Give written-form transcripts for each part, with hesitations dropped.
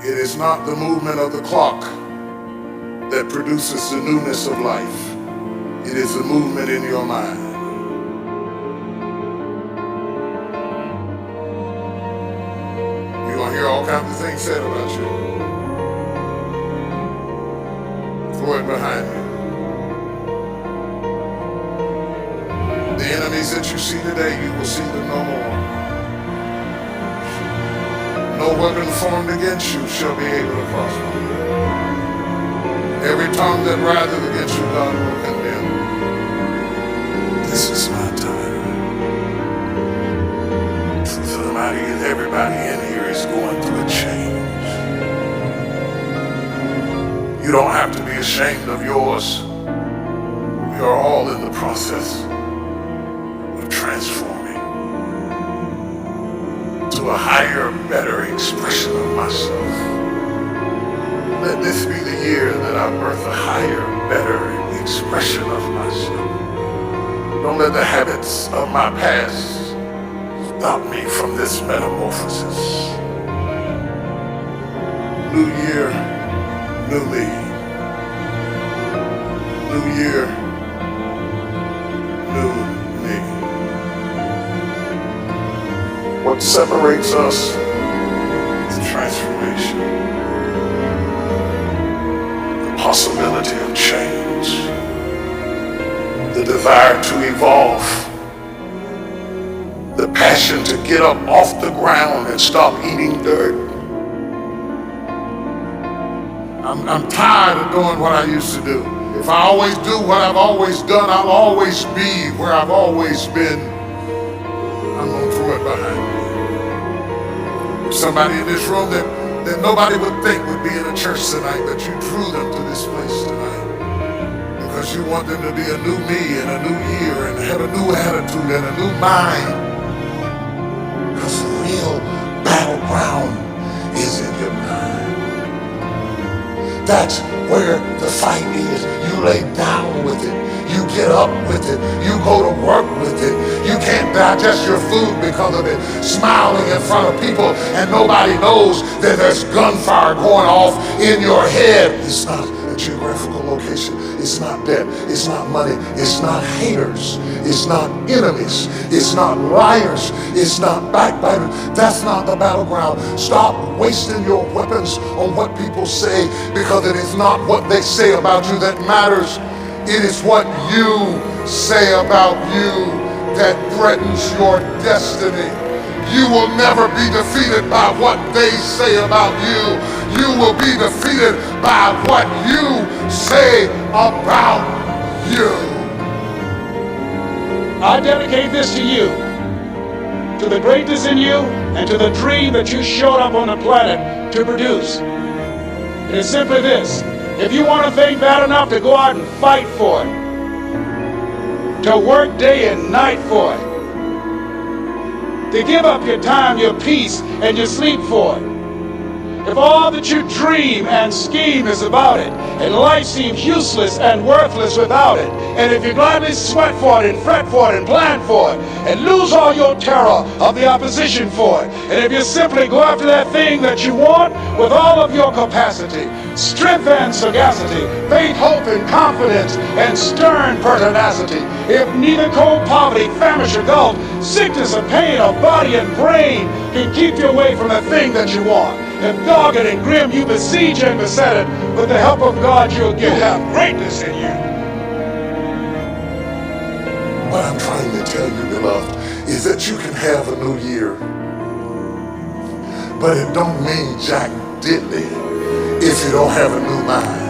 It is not the movement of the clock that produces the newness of life. It is the movement in your mind. You're going to hear all kinds of things said about you. Throw it behind you. The enemies that you see today, you will see them no more. No weapon formed against you shall be able to prosper. Every tongue that riseth against you, God will condemn. This is my time. Everybody in here is going through a change. You don't have to be ashamed of yours. We are all in the process of transforming to a higher, better expression of myself. Let this be the year that I birth a higher, better expression of myself. Don't let the habits of my past stop me from this metamorphosis. New year, new me. New year, new me. What separates us is transformation. The possibility of change. The desire to evolve. The passion to get up off the ground and stop eating dirt. I'm tired of doing what I used to do. If I always do what I've always done, I'll always be where I've always been. I'm going to throw it behind me. There's somebody in this room that nobody would think would be in a church tonight, but you drew them to this place tonight. Because you want them to be a new me and a new year and have a new attitude and a new mind. Because the real battleground is in your mind. That's where the fight is. You lay down with it. You get up with it. You go to work with it. You can't digest your food because of it. Smiling in front of people and nobody knows that there's gunfire going off in your head. It's not a geographical location. It's not debt. It's not money. It's not haters. It's not enemies. It's not liars. It's not backbiters. That's not the battleground. Stop wasting your weapons on what people say, because it is not what they say about you that matters. It is what you say about you that threatens your destiny. You will never be defeated by what they say about you. You will be defeated by what you say about you. I dedicate this to you, to the greatness in you, and to the dream that you showed up on the planet to produce. It is simply this: if you want a thing bad enough to go out and fight for it, to work day and night for it, to give up your time, your peace, and your sleep for it, if all that you dream and scheme is about it, and life seems useless and worthless without it, and if you gladly sweat for it and fret for it and plan for it, and lose all your terror of the opposition for it, and if you simply go after that thing that you want with all of your capacity, strength and sagacity, faith, hope, and confidence, and stern pertinacity, if neither cold poverty, famish, or gulf, sickness or pain of body and brain can keep you away from the thing that you want, if dogged and grim you besiege and beset it, with the help of God you'll have greatness in you. What I'm trying to tell you, beloved, is that you can have a new year, but it don't mean jack diddly if you don't have a new mind.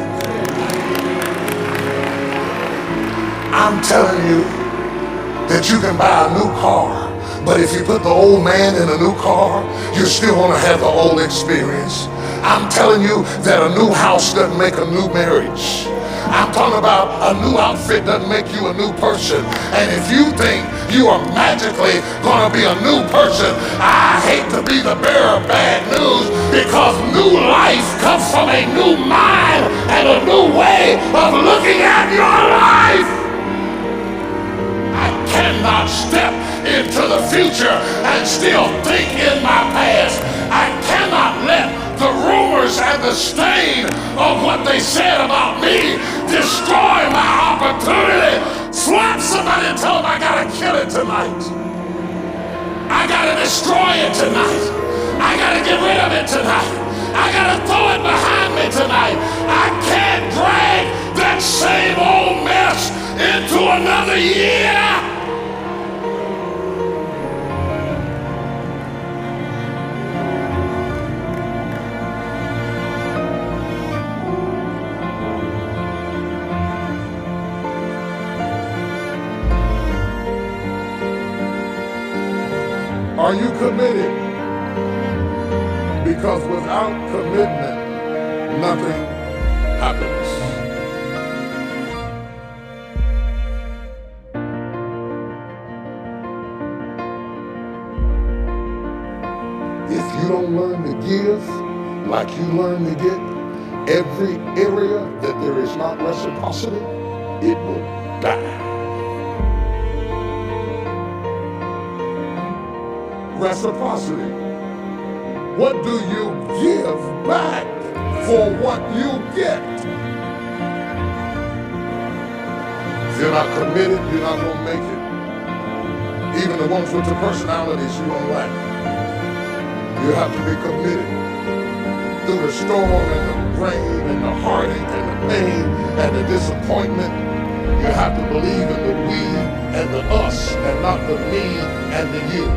I'm telling you that you can buy a new car, but if you put the old man in a new car, you're still gonna have the old experience. I'm telling you that a new house doesn't make a new marriage. I'm talking about a new outfit doesn't make you a new person. And if you think you are magically gonna be a new person, I hate to be the bearer of bad news, because new life comes from a new mind and a new way of looking at your life. I cannot step into the future and still think in my past. I cannot let the rumors scars and the stain of what they said about me destroy my opportunity. Slap somebody and tell them I gotta kill it tonight. I gotta destroy it tonight. I gotta get rid of it tonight. I gotta throw it behind me tonight. I can't drag that same old mess into another year. Are you committed? Because without commitment, nothing happens. If you don't learn to give like you learn to get, every area that there is not reciprocity, it will die. Reciprocity. What do you give back for what you get? If you're not committed, you're not going to make it. Even the ones with the personalities you don't like. You have to be committed. Through the storm and the rain and the heartache and the pain and the disappointment, you have to believe in the we and the us and not the me and the you.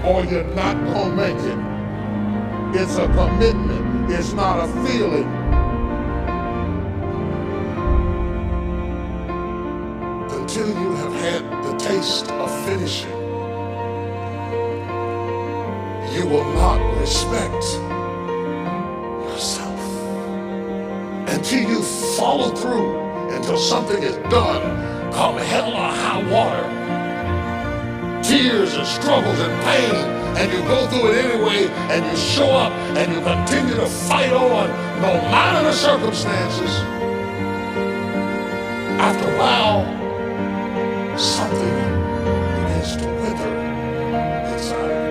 Or you're not gonna make it. It's a commitment, it's not a feeling. Until you have had the taste of finishing, you will not respect yourself. Until you follow through, until something is done, come hell or high water, tears and struggles and pain, and you go through it anyway, and you show up, and you continue to fight on, no matter the circumstances. After a while, something begins to wither inside.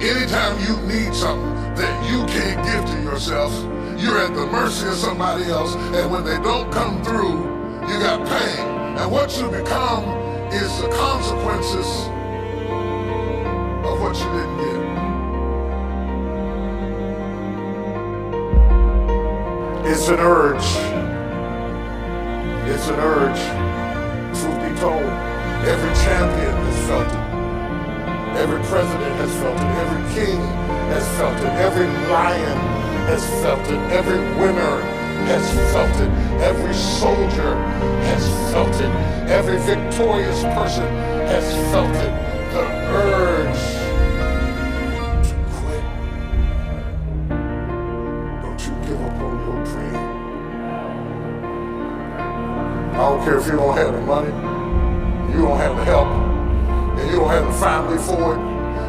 Anytime you need something that you can't give to yourself, you're at the mercy of somebody else, and when they don't come through, you got pain. And what you become is the consequences of what you didn't get. It's an urge. It's an urge. Truth be told, every champion has felt it. Every president has felt it. Every king has felt it. Every lion has felt it. Every winner has felt it. Every soldier has felt it. Every victorious person has felt it. The urge to quit. Don't you give up on your dream. I don't care if you don't have the money, you don't have the help, and you don't have the family for it,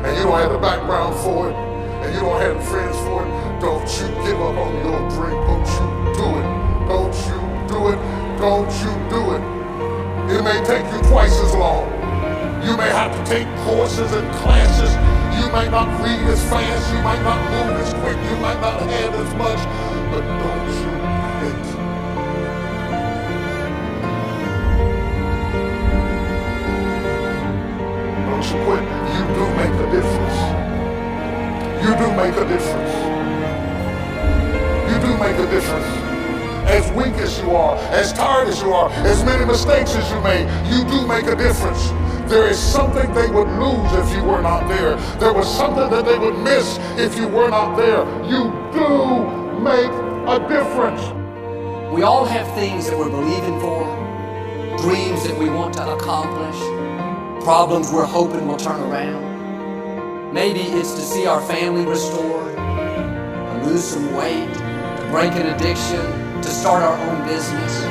and you don't have the background for it, and you don't have the friends for it. Don't you give up on your dream. Don't you do it. Don't you do it. Don't you do it. It may take you twice as long. You may have to take courses and classes. You might not read as fast. You might not move as quick. You might not have as much. But don't you quit. Don't you quit. You do make a difference. You do make a difference. You do make a difference. As weak as you are, as tired as you are, as many mistakes as you made, you do make a difference. There is something they would lose if you were not there. There was something that they would miss if you were not there. You do make a difference. We all have things that we're believing for, dreams that we want to accomplish, problems we're hoping will turn around. Maybe it's to see our family restored, to lose some weight, to break an addiction, to start our own business.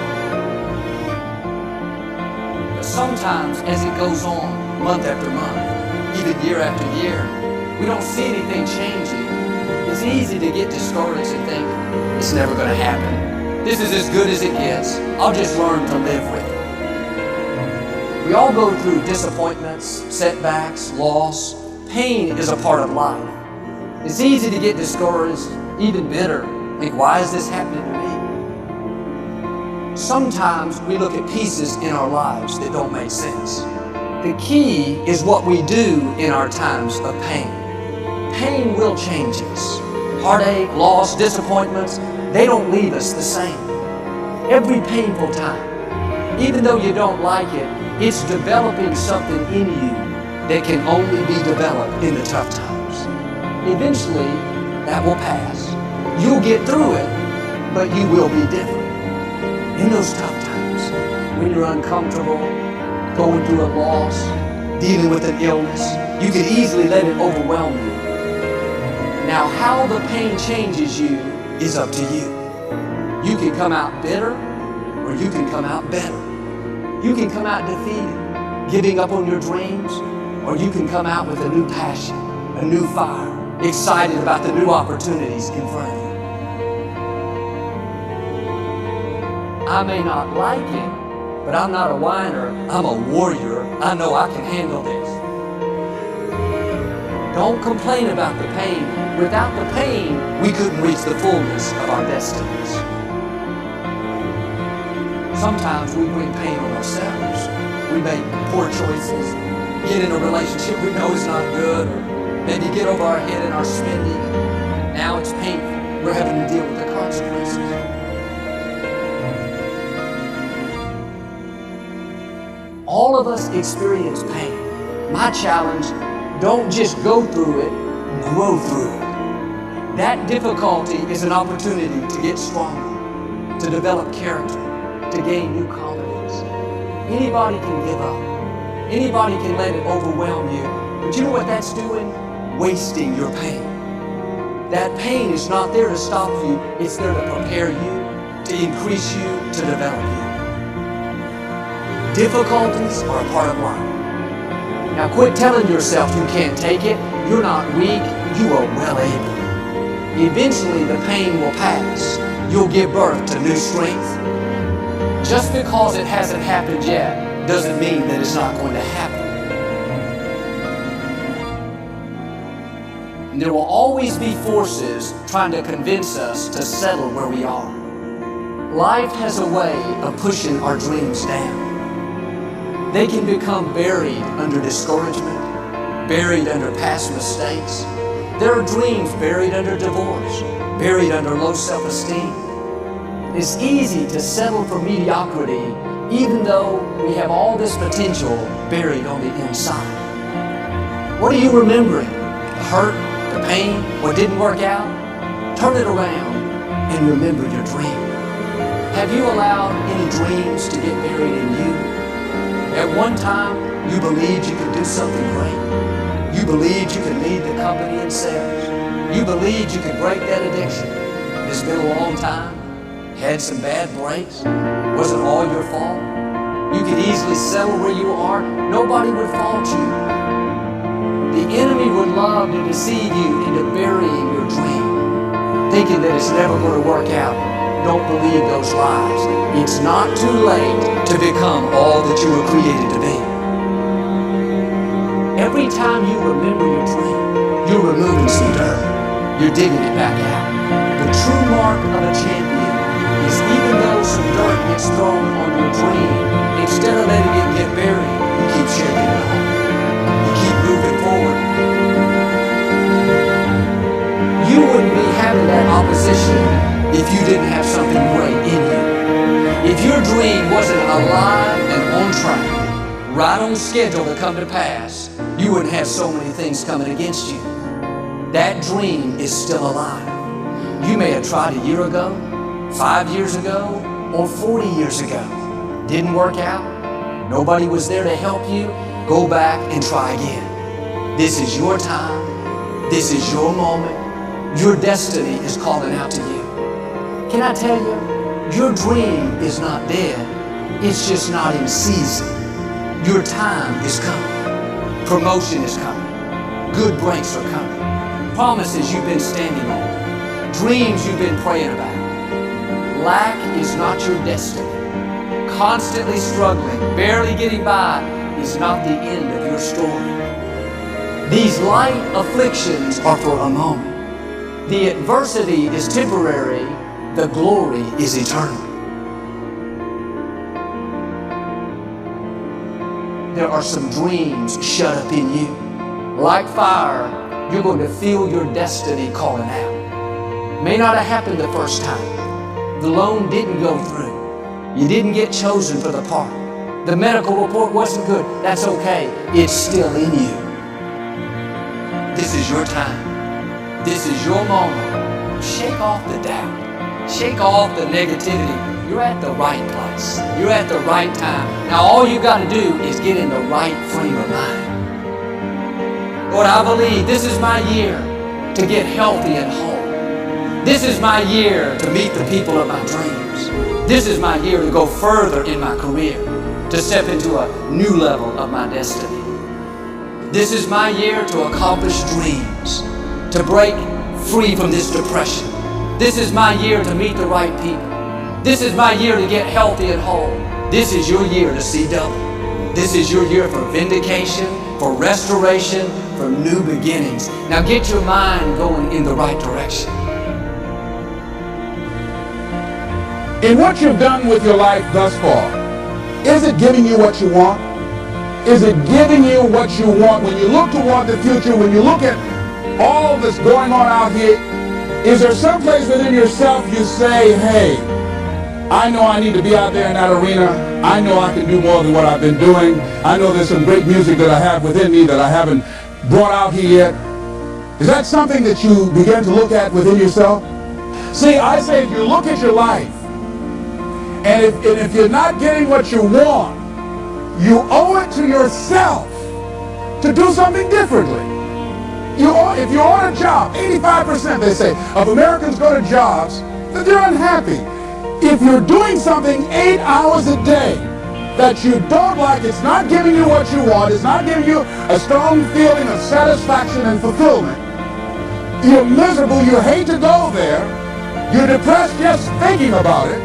But sometimes as it goes on, month after month, even year after year, we don't see anything changing. It's easy to get discouraged and think, it's never going to happen. This is as good as it gets. I'll just learn to live with it. We all go through disappointments, setbacks, loss. Pain is a part of life. It's easy to get discouraged, even bitter. Think, why is this happening to me? Sometimes we look at pieces in our lives that don't make sense. The key is what we do in our times of pain. Pain will change us. Heartache, loss, disappointments, they don't leave us the same. Every painful time, even though you don't like it, it's developing something in you that can only be developed in the tough times. Eventually, that will pass. You'll get through it, but you will be different. In those tough times, when you're uncomfortable, going through a loss, dealing with an illness, you can easily let it overwhelm you. Now, how the pain changes you is up to you. You can come out bitter, or you can come out better. You can come out defeated, giving up on your dreams, or you can come out with a new passion, a new fire, excited about the new opportunities in front of you. I may not like it, but I'm not a whiner. I'm a warrior. I know I can handle this. Don't complain about the pain. Without the pain, we couldn't reach the fullness of our destinies. Sometimes we bring pain on ourselves. We make poor choices, get in a relationship we know is not good, or maybe get over our head in our spending. Now it's painful. We're having to deal with the consequences. All of us experience pain. My challenge, don't just go through it, grow through it. That difficulty is an opportunity to get stronger, to develop character, to gain new confidence. Anybody can give up. Anybody can let it overwhelm you. But you know what that's doing? Wasting your pain. That pain is not there to stop you. It's there to prepare you, to increase you, to develop you. Difficulties are a part of life. Now quit telling yourself you can't take it. You're not weak. You are well able. Eventually the pain will pass. You'll give birth to new strength. Just because it hasn't happened yet doesn't mean that it's not going to happen. And there will always be forces trying to convince us to settle where we are. Life has a way of pushing our dreams down. They can become buried under discouragement, buried under past mistakes. There are dreams buried under divorce, buried under low self-esteem. It's easy to settle for mediocrity even though we have all this potential buried on the inside. What are you remembering? The hurt, the pain, what didn't work out? Turn it around and remember your dream. Have you allowed any dreams to get buried in you? At one time, you believed you could do something great. You believed you could lead the company in sales. You believed you could break that addiction. It's been a long time. Had some bad breaks. Wasn't all your fault. You could easily settle where you are. Nobody would fault you. The enemy would love to deceive you into burying your dream, thinking that it's never going to work out. Don't believe those lies. It's not too late to become all that you were created to be. Every time you remember your dream, you're removing some dirt. You're digging it back out. The true mark of a champion is even though some dirt gets thrown on your dream, instead of letting it get buried, you keep shaking it off. You keep moving forward. You wouldn't be having that opposition if you didn't have something great in you. If your dream wasn't alive and on track, right on schedule to come to pass, you wouldn't have so many things coming against you. That dream is still alive. You may have tried a year ago, 5 years ago, or 40 years ago. Didn't work out. Nobody was there to help you. Go back and try again. This is your time. This is your moment. Your destiny is calling out to you. Can I tell you, your dream is not dead. It's just not in season. Your time is coming. Promotion is coming. Good breaks are coming. Promises you've been standing on. Dreams you've been praying about. Lack is not your destiny. constantly struggling, barely getting by, is not the end of your story. These light afflictions are for a moment. The adversity is temporary, the glory is eternal. There are some dreams shut up in you. Like fire, you're going to feel your destiny calling out. May not have happened the first time. The loan didn't go through. You didn't get chosen for the part. The medical report wasn't good. That's okay. It's still in you. This is your time. This is your moment. Shake off the doubt. Shake off the negativity. You're at the right place. You're at the right time. Now all you got to do is get in the right frame of mind. Lord, I believe this is my year to get healthy and whole. This is my year to meet the people of my dreams. This is my year to go further in my career, to step into a new level of my destiny. This is my year to accomplish dreams, to break free from this depression. This is my year to meet the right people. This is my year to get healthy and whole. This is your year to see double. This is your year for vindication, for restoration, for new beginnings. Now get your mind going in the right direction. In what you've done with your life thus far, is it giving you what you want? Is it giving you what you want? When you look toward the future, when you look at all that's going on out here, is there some place within yourself you say, hey, I know I need to be out there in that arena. I know I can do more than what I've been doing. I know there's some great music that I have within me that I haven't brought out here yet. Is that something that you begin to look at within yourself? See, I say if you look at your life, and if you're not getting what you want, you owe it to yourself to do something differently. If you're on a job, 85% they say of Americans go to jobs that they're unhappy. If you're doing something 8 hours a day that you don't like, it's not giving you what you want, it's not giving you a strong feeling of satisfaction and fulfillment, you're miserable, you hate to go there, you're depressed just thinking about it,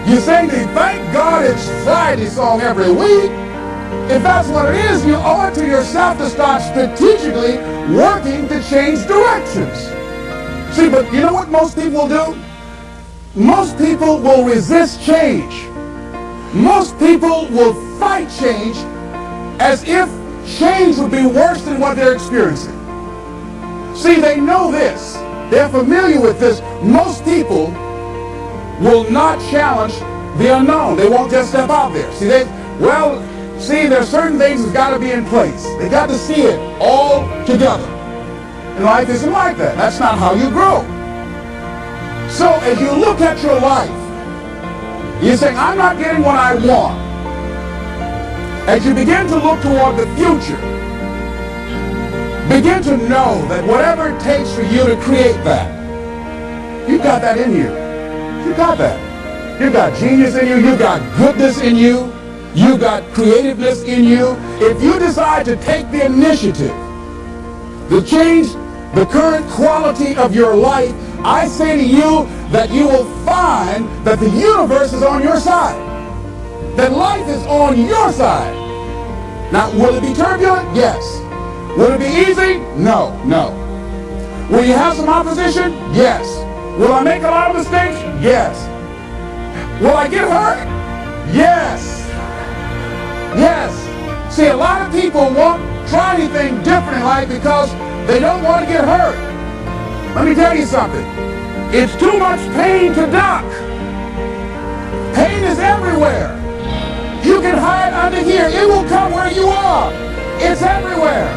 you sing the Thank God It's Friday song every week. If that's what it is, you owe it to yourself to start strategically working to change directions. See, but you know what most people will do? Most people will resist change. Most people will fight change as if change would be worse than what they're experiencing. See, they know this. They're familiar with this. Most people will not challenge the unknown. They won't just step out there. See, there's certain things that's got to be in place. They got to see it all together. And life isn't like that. That's not how you grow. So as you look at your life, you're saying, I'm not getting what I want. As you begin to look toward the future, begin to know that whatever it takes for you to create that, you've got that in you. You got that. You got genius in you. You got goodness in you. You got creativeness in you. If you decide to take the initiative to change the current quality of your life, I say to you that you will find that the universe is on your side. That life is on your side. Now, will it be turbulent? Yes. Will it be easy? No. Will you have some opposition? Yes. Will I make a lot of mistakes? Yes. Will I get hurt? Yes. See, a lot of people won't try anything different in life because they don't want to get hurt. Let me tell you something. It's too much pain to duck. Pain is everywhere. You can hide under here. It will come where you are. It's everywhere.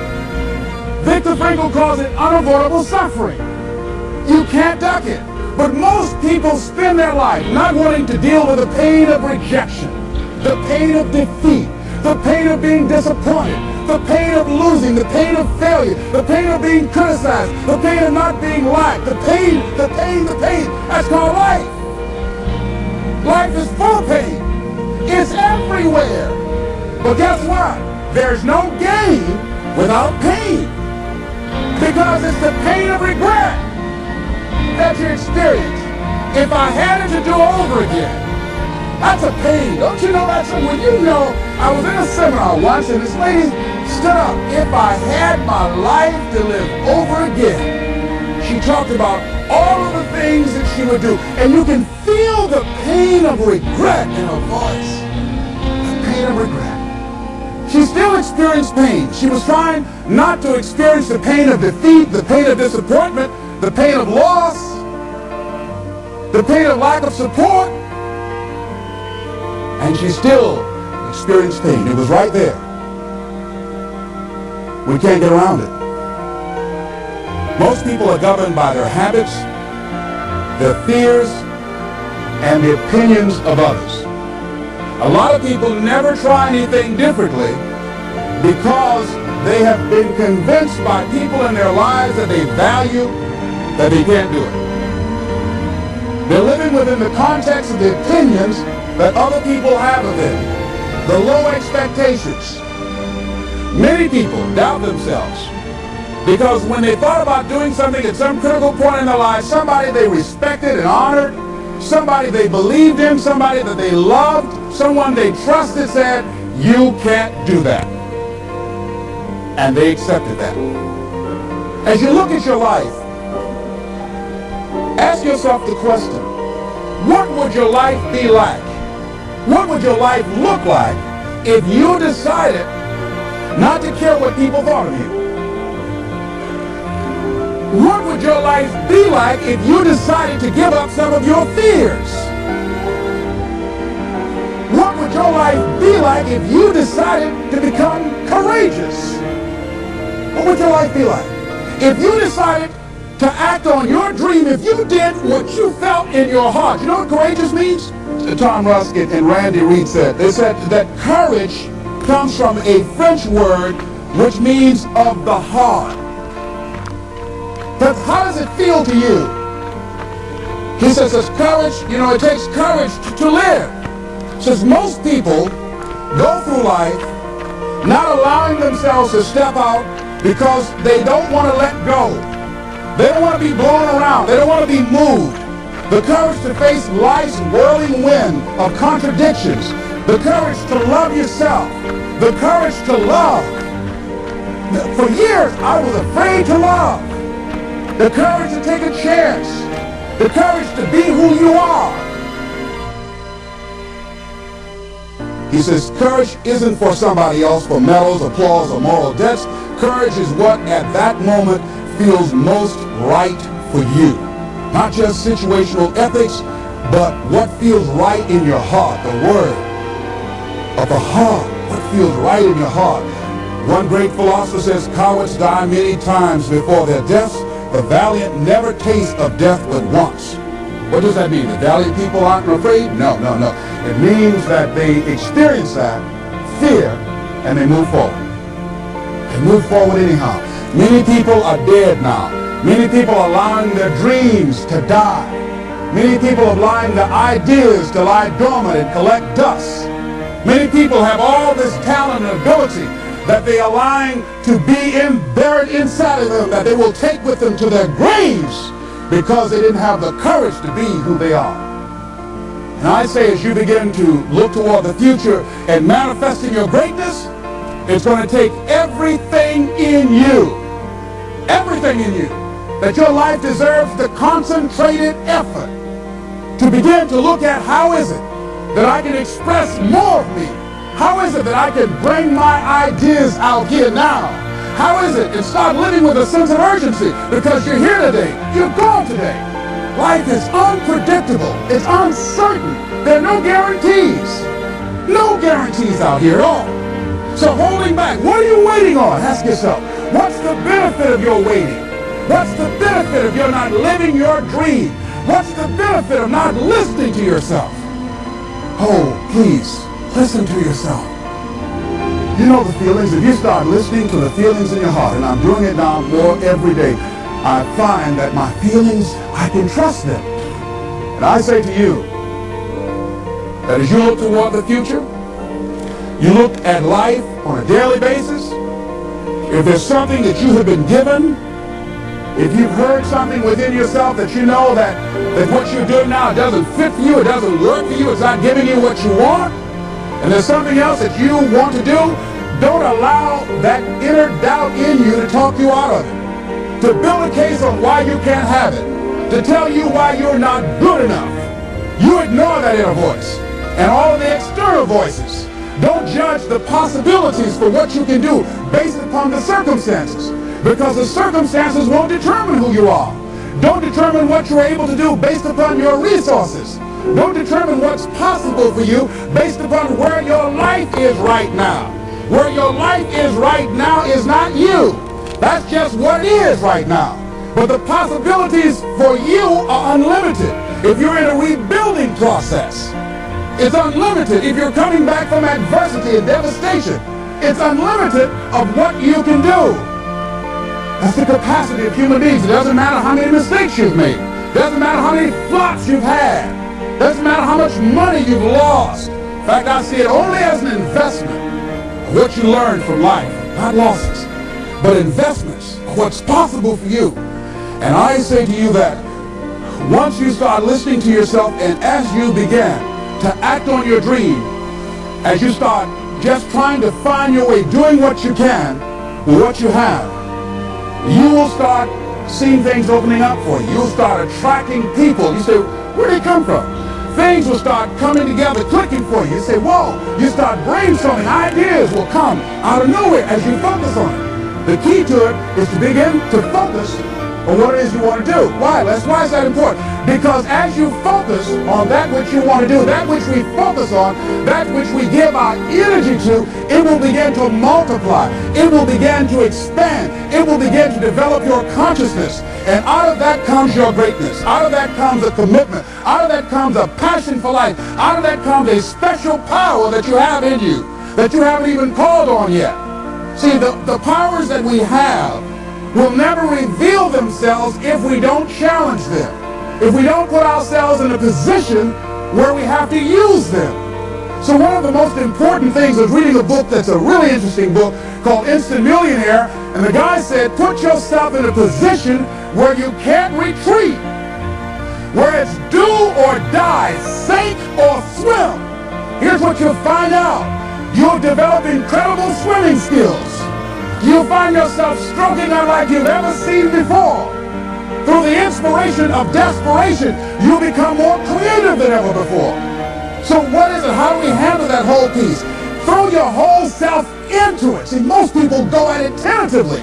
Viktor Frankl calls it unavoidable suffering. You can't duck it. But most people spend their life not wanting to deal with the pain of rejection, the pain of defeat, the pain of being disappointed, the pain of losing, the pain of failure, the pain of being criticized, the pain of not being liked, the pain. That's called life. Life is full of pain. It's everywhere. But guess what? There's no gain without pain. Because it's the pain of regret that you experience. If I had it to do over again, That's a pain. Don't you know that? When you know, I was in a seminar once and this lady stood up. If I had my life to live over again, she talked about all of the things that she would do. And you can feel the pain of regret in her voice. The pain of regret. She still experienced pain. She was trying not to experience the pain of defeat, the pain of disappointment, the pain of loss, the pain of lack of support. And she still experienced pain. It was right there. We can't get around it. Most people are governed by their habits, their fears, and the opinions of others. A lot of people never try anything differently because they have been convinced by people in their lives that they value that they can't do it. They're living within the context of the opinions that other people have of them, the low expectations. Many people doubt themselves because when they thought about doing something at some critical point in their lives, somebody they respected and honored, somebody they believed in, somebody that they loved, someone they trusted said, "You can't do that." And they accepted that. As you look at your life, ask yourself the question, what would your life be like? What would your life look like if you decided not to care what people thought of you? What would your life be like if you decided to give up some of your fears? What would your life be like if you decided to become courageous? What would your life be like? If you decided to act on your dream, if you did what you felt in your heart. You know what courageous means? Tom Ruskin and Randy Reed said. They said that courage comes from a French word which means of the heart. But how does it feel to you? He says courage, it takes courage to live. Says most people go through life not allowing themselves to step out because they don't want to let go. They don't want to be blown around. They don't want to be moved. The courage to face life's whirling wind of contradictions. The courage to love yourself. The courage to love. For years, I was afraid to love. The courage to take a chance. The courage to be who you are. He says, courage isn't for somebody else for medals, applause, or moral debts. Courage is what at that moment feels most right for you. Not just situational ethics, but what feels right in your heart, the word of the heart, what feels right in your heart. One great philosopher says, cowards die many times before their deaths. The valiant never taste of death but once. What does that mean? The valiant people aren't afraid? No. It means that they experience that fear and they move forward. They move forward anyhow. Many people are dead now. Many people are allowing their dreams to die. Many people are allowing their ideas to lie dormant and collect dust. Many people have all this talent and ability that they are allowing to be buried inside of them, that they will take with them to their graves because they didn't have the courage to be who they are. And I say, as you begin to look toward the future and manifesting your greatness, it's going to take everything in you, that your life deserves the concentrated effort to begin to look at how is it that I can express more of me? How is it that I can bring my ideas out here now? How is it? And start living with a sense of urgency because you're here today. You're gone today. Life is unpredictable. It's uncertain. There are no guarantees. No guarantees out here at all. So holding back, what are you waiting on? Ask yourself, what's the benefit of your waiting? What's the benefit of your not living your dream? What's the benefit of not listening to yourself? Oh, please, listen to yourself. You know the feelings. If you start listening to the feelings in your heart, and I'm doing it now more every day, I find that my feelings, I can trust them. And I say to you, that as you look toward the future, you look at life on a daily basis, if there's something that you have been given If you've heard something within yourself that you know that what you're doing now doesn't fit for you, it doesn't work for you, it's not giving you what you want, and there's something else that you want to do, don't allow that inner doubt in you to talk you out of it, to build a case on why you can't have it, to tell you why you're not good enough. You ignore that inner voice and all of the external voices. Don't judge the possibilities for what you can do based upon the circumstances, because the circumstances won't determine who you are. Don't determine what you're able to do based upon your resources. Don't determine what's possible for you based upon where your life is right now. Where your life is right now is not you. That's just what it is right now. But the possibilities for you are unlimited. If you're in a rebuilding process, it's unlimited. If you're coming back from adversity and devastation, it's unlimited of what you can do. That's the capacity of human beings. It doesn't matter how many mistakes you've made. It doesn't matter how many flops you've had. It doesn't matter how much money you've lost. In fact, I see it only as an investment of what you learned from life. Not losses, but investments of what's possible for you. And I say to you that once you start listening to yourself, and as you begin to act on your dream, as you start just trying to find your way, doing what you can with what you have, you will start seeing things opening up for you. You'll start attracting people. You say, where did they come from? Things will start coming together, clicking for you. You say, whoa. You start brainstorming. Ideas will come out of nowhere as you focus on it. The key to it is to begin to focus on what it is you want to do. Why? Why is that important? Because as you focus on that which you want to do, that which we focus on, that which we give our energy to, it will begin to multiply. It will begin to expand. It will begin to develop your consciousness. And out of that comes your greatness. Out of that comes a commitment. Out of that comes a passion for life. Out of that comes a special power that you have in you that you haven't even called on yet. See, the powers that we have will never reveal themselves if we don't challenge them, if we don't put ourselves in a position where we have to use them. So one of the most important things was reading a book that's a really interesting book called Instant Millionaire, and the guy said, put yourself in a position where you can't retreat, where it's do or die, sink or swim. Here's what you'll find out. You'll develop incredible swimming skills. You'll find yourself stroking out like you've ever seen before. Through the inspiration of desperation, you become more creative than ever before. So what is it? How do we handle that whole piece? Throw your whole self into it. See, most people go at it tentatively.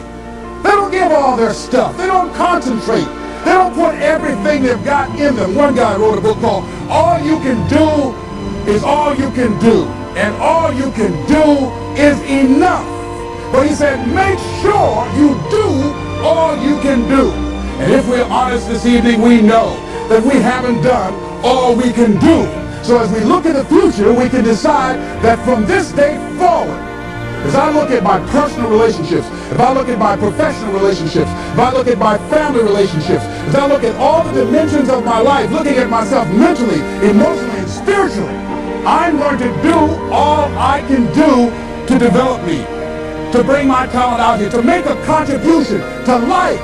They don't give all their stuff. They don't concentrate. They don't put everything they've got in them. One guy wrote a book called All You Can Do Is All You Can Do. And all you can do is enough. But he said, make sure you do all you can do. And if we're honest this evening, we know that we haven't done all we can do. So as we look at the future, we can decide that from this day forward, as I look at my personal relationships, if I look at my professional relationships, if I look at my family relationships, as I look at all the dimensions of my life, looking at myself mentally, emotionally, and spiritually, I'm going to do all I can do to develop me, to bring my talent out here, to make a contribution to life.